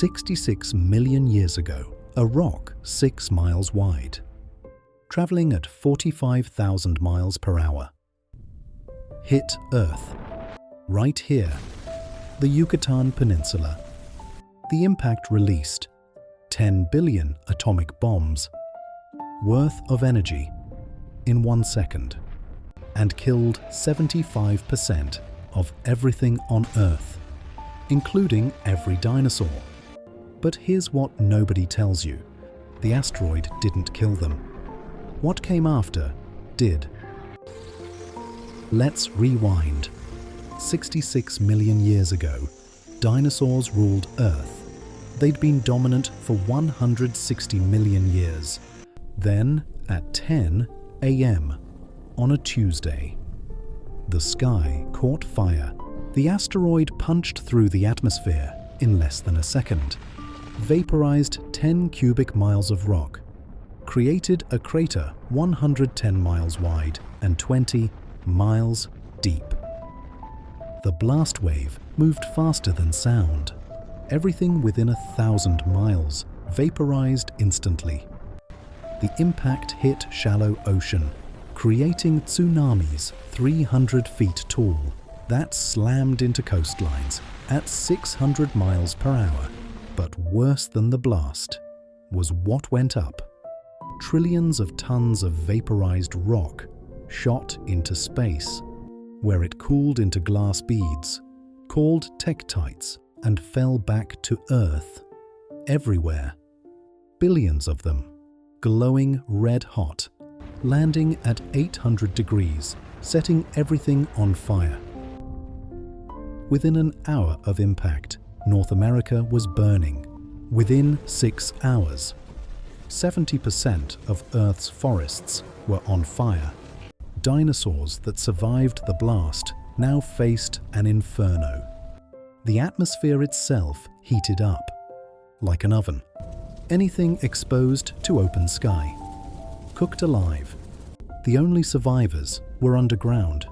66 million years ago, a rock 6 miles wide, traveling at 45,000 miles per hour, hit Earth, right here, the Yucatan Peninsula. The impact released 10 billion atomic bombs worth of energy in 1 second and killed 75% of everything on Earth, including every dinosaur. But here's what nobody tells you. The asteroid didn't kill them. What came after did. Let's rewind. 66 million years ago, dinosaurs ruled Earth. They'd been dominant for 160 million years. Then, at 10 a.m. on a Tuesday, the sky caught fire. The asteroid punched through the atmosphere in less than a second, vaporized 10 cubic miles of rock, created a crater 110 miles wide and 20 miles deep. The blast wave moved faster than sound. Everything within 1,000 miles vaporized instantly. The impact hit shallow ocean, creating tsunamis 300 feet tall that slammed into coastlines at 600 miles per hour. But worse than the blast was what went up. Trillions of tons of vaporized rock shot into space, where it cooled into glass beads, called tektites, and fell back to Earth. Everywhere. Billions of them, glowing red hot, landing at 800 degrees, setting everything on fire. Within an hour of impact, North America was burning. Within 6 hours, 70% of Earth's forests were on fire. Dinosaurs that survived the blast now faced an inferno. The atmosphere itself heated up, like an oven. Anything exposed to open sky, cooked alive. The only survivors were underground,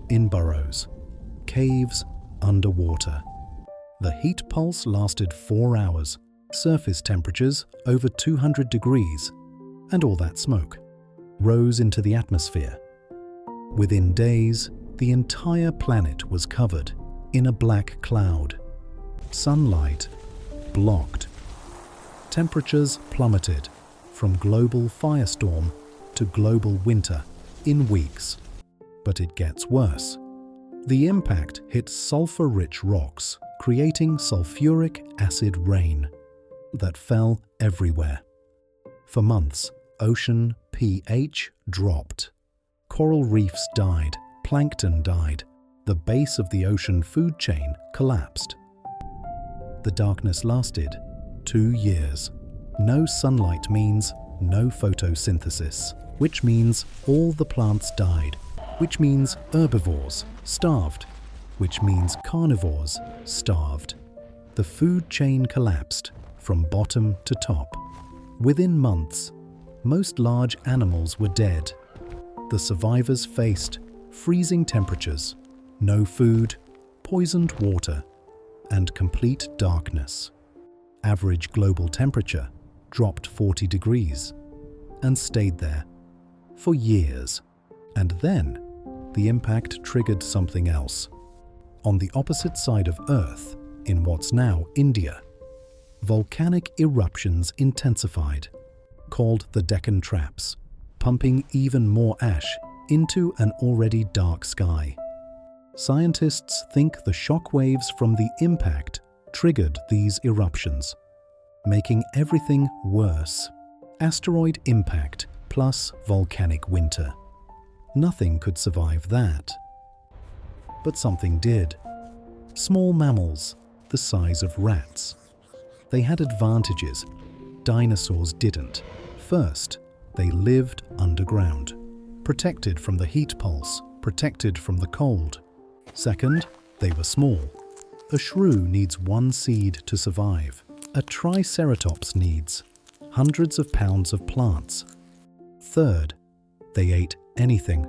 in burrows, caves underwater. The heat pulse lasted 4 hours, surface temperatures over 200 degrees, and all that smoke rose into the atmosphere. Within days, the entire planet was covered in a black cloud. Sunlight blocked. Temperatures plummeted from global firestorm to global winter in weeks. But it gets worse. The impact hit sulfur-rich rocks, creating sulfuric acid rain that fell everywhere. For months, ocean pH dropped. Coral reefs died, plankton died. The base of the ocean food chain collapsed. The darkness lasted 2 years. No sunlight means no photosynthesis, which means all the plants died, which means herbivores starved, which means carnivores starved. The food chain collapsed from bottom to top. Within months, most large animals were dead. The survivors faced freezing temperatures, no food, poisoned water, and complete darkness. Average global temperature dropped 40 degrees and stayed there for years. And then the impact triggered something else. On the opposite side of Earth, in what's now India, volcanic eruptions intensified, called the Deccan Traps, pumping even more ash into an already dark sky. Scientists think the shock waves from the impact triggered these eruptions, making everything worse. Asteroid impact plus volcanic winter. Nothing could survive that. But something did. Small mammals, the size of rats. They had advantages. Dinosaurs didn't. First, they lived underground, protected from the heat pulse, protected from the cold. Second, they were small. A shrew needs 1 seed to survive. A triceratops needs hundreds of pounds of plants. Third, they ate anything.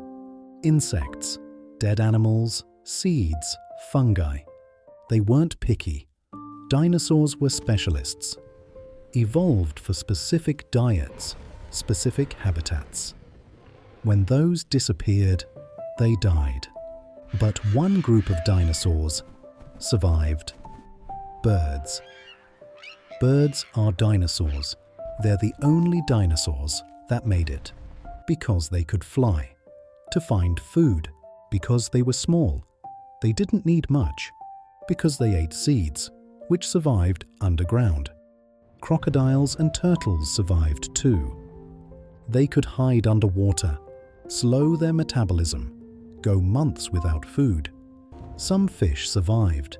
Insects, dead animals, seeds, fungi. They weren't picky. Dinosaurs were specialists, evolved for specific diets, specific habitats. When those disappeared, they died. But one group of dinosaurs survived. Birds. Birds are dinosaurs. They're the only dinosaurs that made it, because they could fly, to find food, because they were small. They didn't need much, because they ate seeds, which survived underground. Crocodiles and turtles survived too. They could hide underwater, slow their metabolism, go months without food. Some fish survived.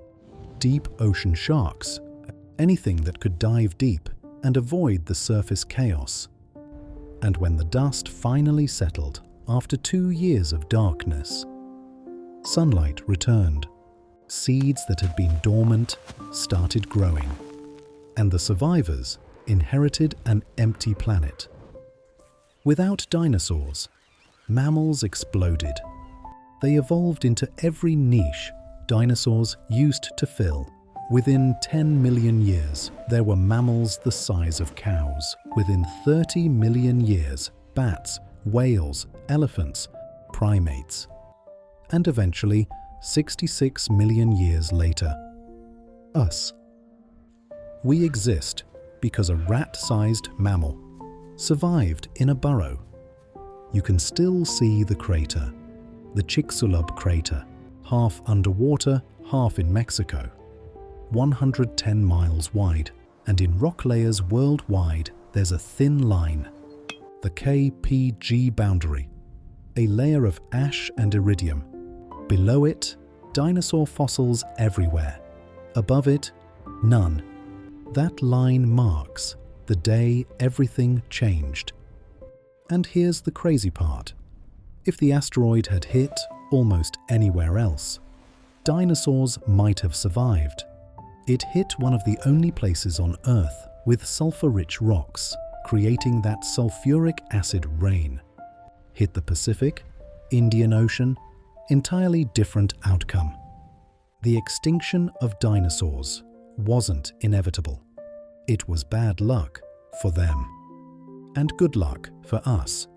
Deep ocean sharks, anything that could dive deep and avoid the surface chaos. And when the dust finally settled after 2 years of darkness, sunlight returned. Seeds that had been dormant started growing, and the survivors inherited an empty planet. Without dinosaurs, mammals exploded. They evolved into every niche dinosaurs used to fill. Within 10 million years, there were mammals the size of cows. Within 30 million years, bats, whales, elephants, primates. And eventually, 66 million years later, us. We exist because a rat-sized mammal survived in a burrow. You can still see the crater, the Chicxulub crater, half underwater, half in Mexico, 110 miles wide, and in rock layers worldwide there's a thin line, the KPG boundary, a layer of ash and iridium. Below it, dinosaur fossils everywhere. Above it, none. That line marks the day everything changed. And here's the crazy part. If the asteroid had hit almost anywhere else, dinosaurs might have survived. It hit one of the only places on Earth with sulfur-rich rocks, creating that sulfuric acid rain. Hit the Pacific, Indian Ocean, entirely different outcome. The extinction of dinosaurs wasn't inevitable. It was bad luck for them, and good luck for us.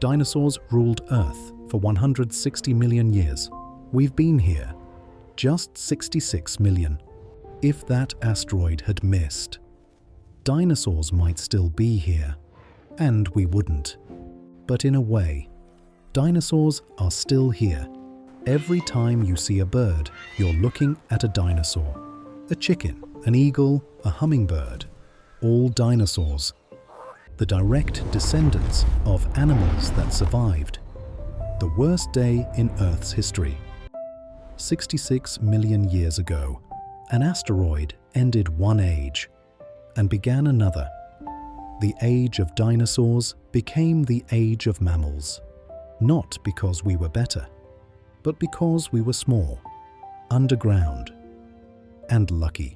Dinosaurs ruled Earth for 160 million years. We've been here just 66 million. If that asteroid had missed, dinosaurs might still be here, and we wouldn't. But in a way, dinosaurs are still here. Every time you see a bird, you're looking at a dinosaur. A chicken, an eagle, a hummingbird, all dinosaurs. The direct descendants of animals that survived. The worst day in Earth's history. 66 million years ago, an asteroid ended one age and began another. The age of dinosaurs became the age of mammals, not because we were better, but because we were small, underground, and lucky.